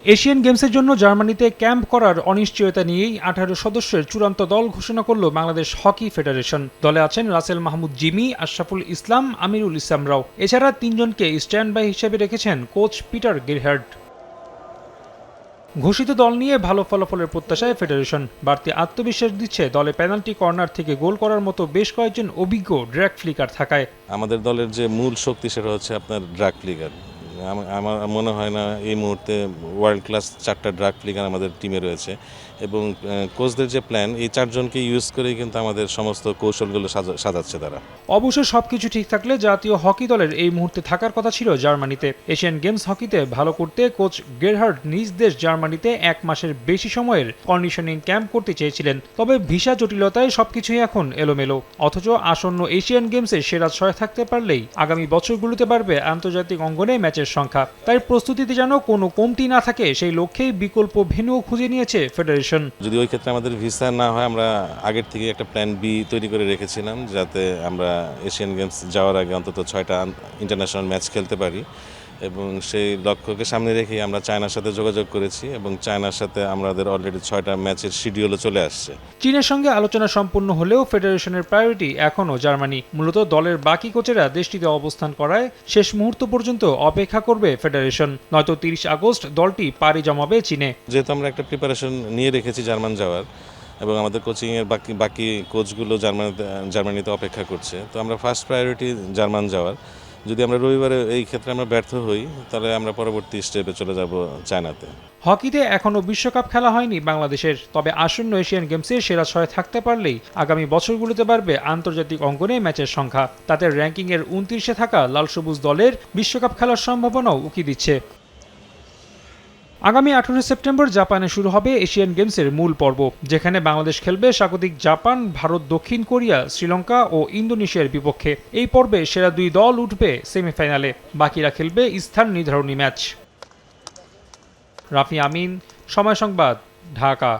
Asian গেমসের জন্য জার্মানিতে ক্যাম্প করার অনিশ্চয়তা নিয়েই 18 সদস্যের চূড়ান্ত দল ঘোষণা করল বাংলাদেশ হকি ফেডারেশন। দলে আছেন রাসেল মাহমুদ জিমি, আশরাফুল ইসলাম, আমিরুল ইসলাম রাও। এছাড়া 3 জনকে স্ট্যান্ড বাই হিসেবে রেখেছেন কোচ পিটার গেরহার্ড। ঘোষিত দল নিয়ে ভালো ফলাফলের প্রত্যাশায় ফেডারেশন বাড়তি আত্মবিশ্বাস দিচ্ছে দলে পেনাল্টি কর্নার থেকে গোল করার মতো বেশ কয়েকজন অভিজ্ঞ ড্র্যাগ ফ্লিকার থাকায়। আমাদের দলের যে মূল শক্তি সেটা হচ্ছে আপনার ড্রাগ ফ্লিকার। আমার মনে হয় না এই মুহূর্তে ওয়ার্ল্ড ক্লাস 4টা ড্রাগ ফ্লিকার আমাদের টিমে রয়েছে এবং কোচদের যে প্ল্যান এই 4 জনকে ইউজ করেই কিন্তু আমাদের সমস্ত কৌশলগুলো সাজাচ্ছে তারা। অবশ্য সবকিছু ঠিক থাকলে জাতীয় হকি দলের এই মুহূর্তে থাকার কথা ছিল জার্মানিতে। এশিয়ান গেমস হকিতে ভালো করতে কোচ গেরহার্ড নিজ দেশ জার্মানিতে 1 মাসের বেশি সময়ের কন্ডিশনিং ক্যাম্প করতে চেয়েছিলেন। তবে ভিসা জটিলতায় সবকিছুই এখন এলোমেলো। অথচ আসন্ন এশিয়ান গেমসে সেরা 6 থাকতে পারলেই আগামী বছরগুলোতে বাড়বে আন্তর্জাতিক অঙ্গনে ম্যাচের সংখ্যা। তাই প্রস্তুতিতে যেন কোনো কমতি না থাকে সেই লক্ষ্যেই বিকল্প ভেন্যু খুঁজে নিয়েছে ফেডারেশন। যদি ওই ক্ষেত্রে আমাদের ভিসা না হয়, আমরা আগের থেকে একটা প্ল্যান বি তৈরি করে রেখেছিলাম যাতে আমরা এশিয়ান গেমস যাওয়ার আগে অন্তত 6টা ইন্টারন্যাশনাল ম্যাচ খেলতে পারি এবং সেই লক্ষ্যকে সামনে রেখেই আমরা চায়নার সাথে যোগাযোগ করেছি এবং চায়নার সাথে আমাদের অলরেডি 6টা ম্যাচের শিডিউলও চলে আসছে। চীনের সঙ্গে আলোচনা সম্পূর্ণ হলেও ফেডারেশনের প্রায়োরিটি এখনও জার্মানি। মূলত দলের বাকি কোচেরা দেশটিতে অবস্থান করায় শেষ মুহূর্ত পর্যন্ত অপেক্ষা করবে ফেডারেশন, নয়তো 30 আগস্ট দলটি পাড়ি জমাবে চীনে। যেহেতু আমরা একটা প্রিপারেশন নিয়ে রেখেছি জার্মান যাওয়ার এবং আমাদের কোচিংয়ের বাকি কোচগুলো জার্মানিতে অপেক্ষা করছে, তো আমরা ফার্স্ট প্রায়োরিটি জার্মান যাওয়ার। যদি আমরা রবিবারে এই ক্ষেত্রে আমরা ব্যর্থ হই তাহলে আমরা পরবর্তী স্টেপে চলে যাব চায়নাতে। হকিতে এখনও বিশ্বকাপ খেলা হয়নি বাংলাদেশের। তবে আসন্ন এশিয়ান গেমসে সেরা 6 থাকতে পারলেই আগামী বছরগুলোতে বাড়বে আন্তর্জাতিক অঙ্গনে ম্যাচের সংখ্যা। তাতে র্যাঙ্কিংয়ের 29-এ থাকা লাল সবুজ দলের বিশ্বকাপ খেলার সম্ভাবনাও উকি দিচ্ছে। আগামী 18 সেপ্টেম্বর জাপানে শুরু হবে এশিয়ান গেমসের মূল পর্ব, যেখানে বাংলাদেশ খেলবে স্বাগতিক জাপান, ভারত, দক্ষিণ কোরিয়া, শ্রীলঙ্কা ও ইন্দোনেশিয়ার বিপক্ষে। এই পর্বে সেরা 2 দল উঠবে সেমিফাইনালে, বাকিরা খেলবে স্থান নির্ধারণী ম্যাচ। রাফি আমিন, সময় সংবাদ, ঢাকা।